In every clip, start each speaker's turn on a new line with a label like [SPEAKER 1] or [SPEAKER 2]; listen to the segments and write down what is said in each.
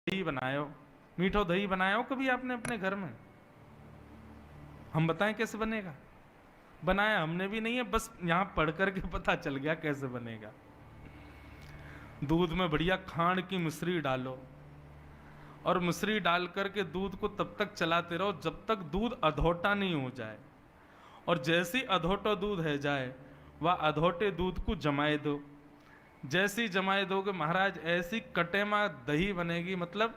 [SPEAKER 1] दही बनायो, मीठो दही बनायो कभी आपने अपने घर में? हम बताएं कैसे बनेगा? बनाया हमने भी नहीं है, बस यहां पढ़ करके पता चल गया कैसे बनेगा। दूध में बढ़िया खांड की मिश्री डालो और मिश्री डाल करके दूध को तब तक चलाते रहो जब तक दूध अधोटा नहीं हो जाए। और जैसे अधोटा दूध है जाए वह अधोटे दूध को जमाए दो। जैसी जमाए दोगे महाराज ऐसी कटेमा दही बनेगी, मतलब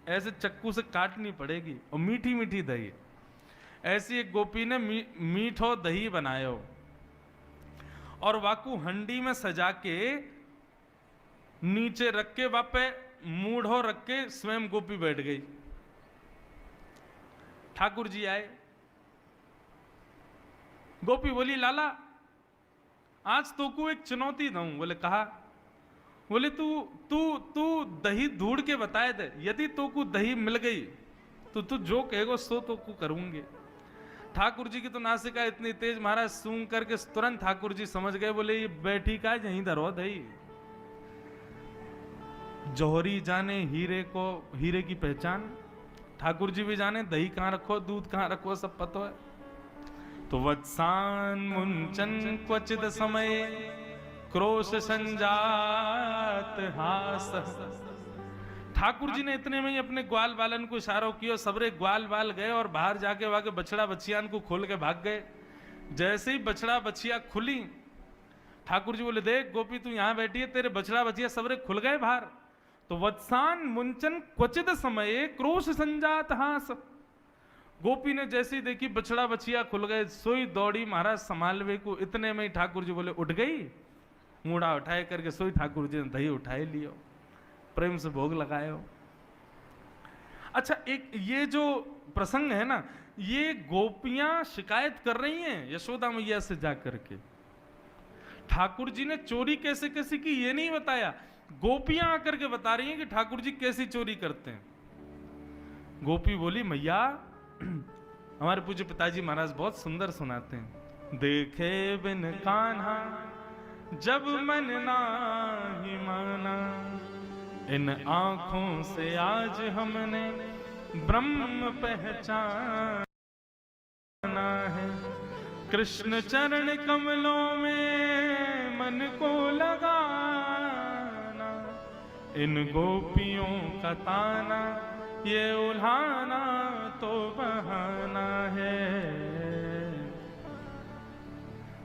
[SPEAKER 1] ऐसे चक्कू से काटनी पड़ेगी, और मीठी मीठी दही। ऐसी एक गोपी ने मीठो दही बनायो और वाकू हंडी में सजा के नीचे रख के वापे मूढ़ो रख के स्वयं गोपी बैठ गई। ठाकुर जी आए, गोपी बोली लाला आज तो को एक चुनौती दूं। बोले कहा? बोले तू तू तू दही ढूंढ के बताए दे, यदि तो को दही मिल गई तो तू जो कहेगो सो तो को करूंगे। ठाकुर जी की तो नासिका इतनी तेज महाराज सूंघ करके तुरंत ठाकुर जी समझ गए। बोले ये बैठी का यहीं धरो दही। जौहरी जाने हीरे को, हीरे की पहचान। ठाकुर जी भी जाने दही कहां रखो, दूध कहां रखो, सब पता है। तो वत्सान मुंचन क्वचित समय क्रोश संजात हास। ठाकुर जी ने इतने में ही अपने ग्वाल बालन को इशारों किया, सबरे ग्वाल बाल गए और बाहर जाके वाके बछड़ा बछियान को खोल के भाग गए। जैसे ही बछड़ा बछिया खुली, ठाकुर जी बोले देख गोपी तू यहां बैठी है, तेरे बछड़ा बछिया सबरे खुल गए बाहर। तो वत्सान मुंचन क्वचित समय क्रोश संजात हास। गोपी ने जैसी देखी बछड़ा बछिया खुल गए, सोई दौड़ी महाराज संभालवे को। इतने में ही ठाकुर जी बोले उठ गई, मूड़ा उठाए करके सोई ठाकुर जी ने दही उठाए लियो, प्रेम से भोग लगायो। अच्छा, एक ये जो प्रसंग है ना, ये गोपियां शिकायत कर रही हैं यशोदा मैया से जाकर के। ठाकुर जी ने चोरी कैसे कैसे की ये नहीं बताया, गोपियां आकर के बता रही हैं कि ठाकुर जी कैसी चोरी करते हैं। गोपी बोली मैया हमारे पूज्य पिताजी महाराज बहुत सुंदर सुनाते हैं। देखे बिन कान्हा जब मन नाही माना, इन आंखों से आज हमने ब्रह्म पहचाना है। कृष्ण चरण कमलों में मन को लगाना, इन गोपियों का ताना ये उल्हाना तो बहाना है।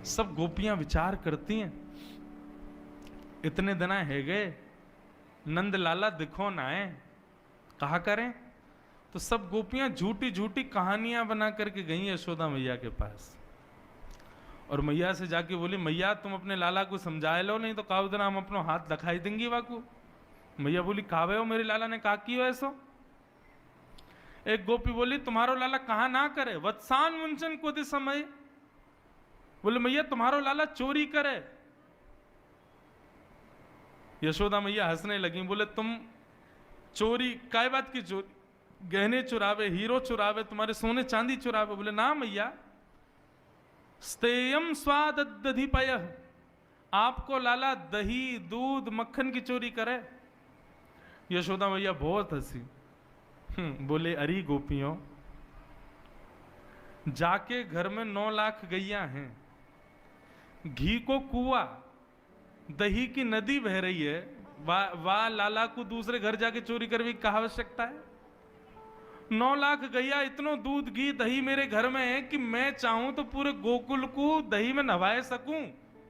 [SPEAKER 1] सब गोपियां विचार करती हैं, इतने दिन है गए नंद लाला दिखो ना है, कहा करें। तो सब गोपियां झूठी झूठी कहानियां बना करके गई यशोदा मैया के पास, और मैया से जाके बोली मैया तुम अपने लाला को समझाए लो, नहीं तो काउ दिन हम अपनो हाथ दिखाई देंगी वाकू। मैया बोली कावे हो, मेरे लाला ने कहा की हो ऐसो। एक गोपी बोली तुम्हारो लाला कहा ना करे, वत्सान मुंचन को दे समय। बोले मैया तुम्हारो लाला चोरी करे। यशोदा मैया हंसने लगी, बोले तुम चोरी काय बात की चोरी, गहने चुरावे, हीरो चुरावे, तुम्हारे सोने चांदी चुरावे। बोले ना मैया, स्तेयम स्वाद दधिपय, आपको लाला दही दूध मक्खन की चोरी करे। यशोदा मैया बहुत हंसी, बोले अरे गोपियों, जाके घर में 9 लाख गैया हैं, घी को कुआ, दही की नदी बह रही है, वाह लाला को दूसरे घर जाके चोरी करने की क्या आवश्यकता है। 9 लाख गैया, इतनो दूध घी दही मेरे घर में है कि मैं चाहूं तो पूरे गोकुल को दही में नहवाए सकूं,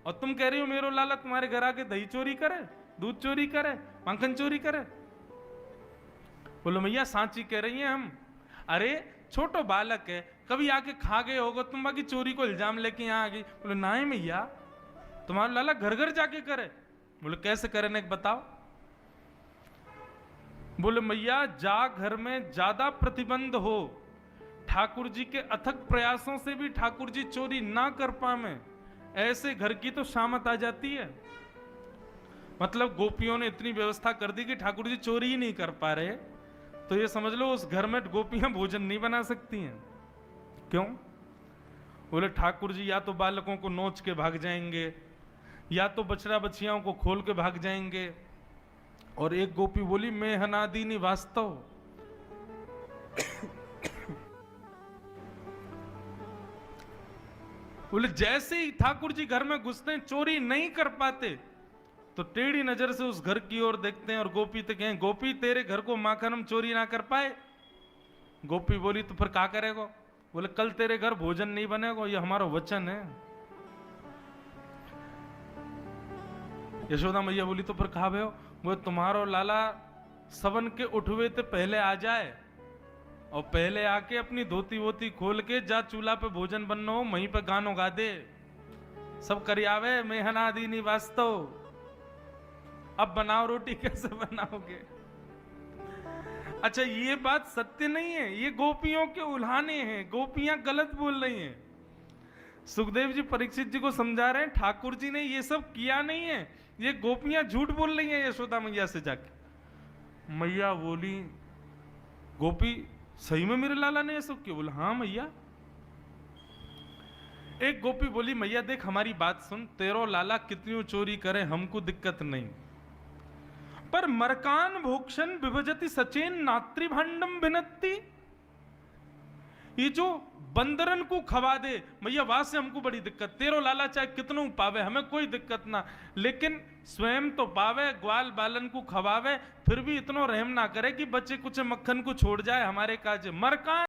[SPEAKER 1] और तुम कह रही हो मेरो लाला तुम्हारे घर आके दही चोरी करे, दूध चोरी करे, मक्खन चोरी करे। बोलो मैया सांची कह रही हैं हम। अरे छोटो बालक है, कभी आके खा गए होगा, तुम बाकी चोरी को इल्जाम लेके यहां आ गई। बोले ना है मैया, तुम्हारा लाला घर घर जाके करे। बोले कैसे करे ने बताओ। बोले मैया जा घर में ज्यादा प्रतिबंध हो, ठाकुर जी के अथक प्रयासों से भी ठाकुर जी चोरी ना कर पाए, ऐसे घर की तो शामत आ जाती है। मतलब गोपियों ने इतनी व्यवस्था कर दी कि ठाकुर जी चोरी ही नहीं कर पा रहे, तो ये समझ लो उस घर में गोपियां भोजन नहीं बना सकती हैं। क्यों? बोले ठाकुर जी या तो बालकों को नोच के भाग जाएंगे, या तो बछड़ा बछियाओं को खोल के भाग जाएंगे, और एक गोपी बोली मैं हनादीनी वास्तव। बोले जैसे ही ठाकुर जी घर में घुसते हैं, चोरी नहीं कर पाते, तो टेढ़ी नजर से उस घर की ओर देखते हैं और गोपी तो कहें गोपी तेरे घर को माखन हम चोरी ना कर पाए। गोपी बोली तो फिर क्या करेगा? बोले कल तेरे घर भोजन नहीं बनेगा, ये हमारा वचन है। यशोदा मैया बोली तो फिर खा भे हो? वो तुम्हारो लाला सबन के उठवे ते पहले आ जाए और पहले आके अपनी धोती वोती खोल के जा चूल्हा पे भोजन बनना हो, वहीं पे गानों गा दे, सब करी आवे मैं हनादीनी वास्तव। अब बनाओ रोटी कैसे बनाओगे? अच्छा ये बात सत्य नहीं है, ये गोपियों के उल्हाने हैं, गोपियां गलत बोल रही हैं। सुखदेव जी परीक्षित जी को समझा रहे हैं ठाकुर जी ने ये सब किया नहीं है, ये गोपियां झूठ बोल रही हैं यशोदा मैया से जाके। मैया बोली गोपी सही में मेरे लाला ने ये सब किया? बोला हाँ मैया। एक गोपी बोली मैया देख हमारी बात सुन, तेरो लाला कितनी चोरी करे हमको दिक्कत नहीं, पर मरकान भोक्षण विभजति सचेन नात्रिभांडम भिनत्ति, ये जो बंदरन को खवा दे मैया वहां से हमको बड़ी दिक्कत। तेरो लाला चाहे कितनों पावे हमें कोई दिक्कत ना, लेकिन स्वयं तो पावे, ग्वाल बालन को खवावे, फिर भी इतना रहम ना करे कि बच्चे कुछ मक्खन को छोड़ जाए हमारे काज। मरकान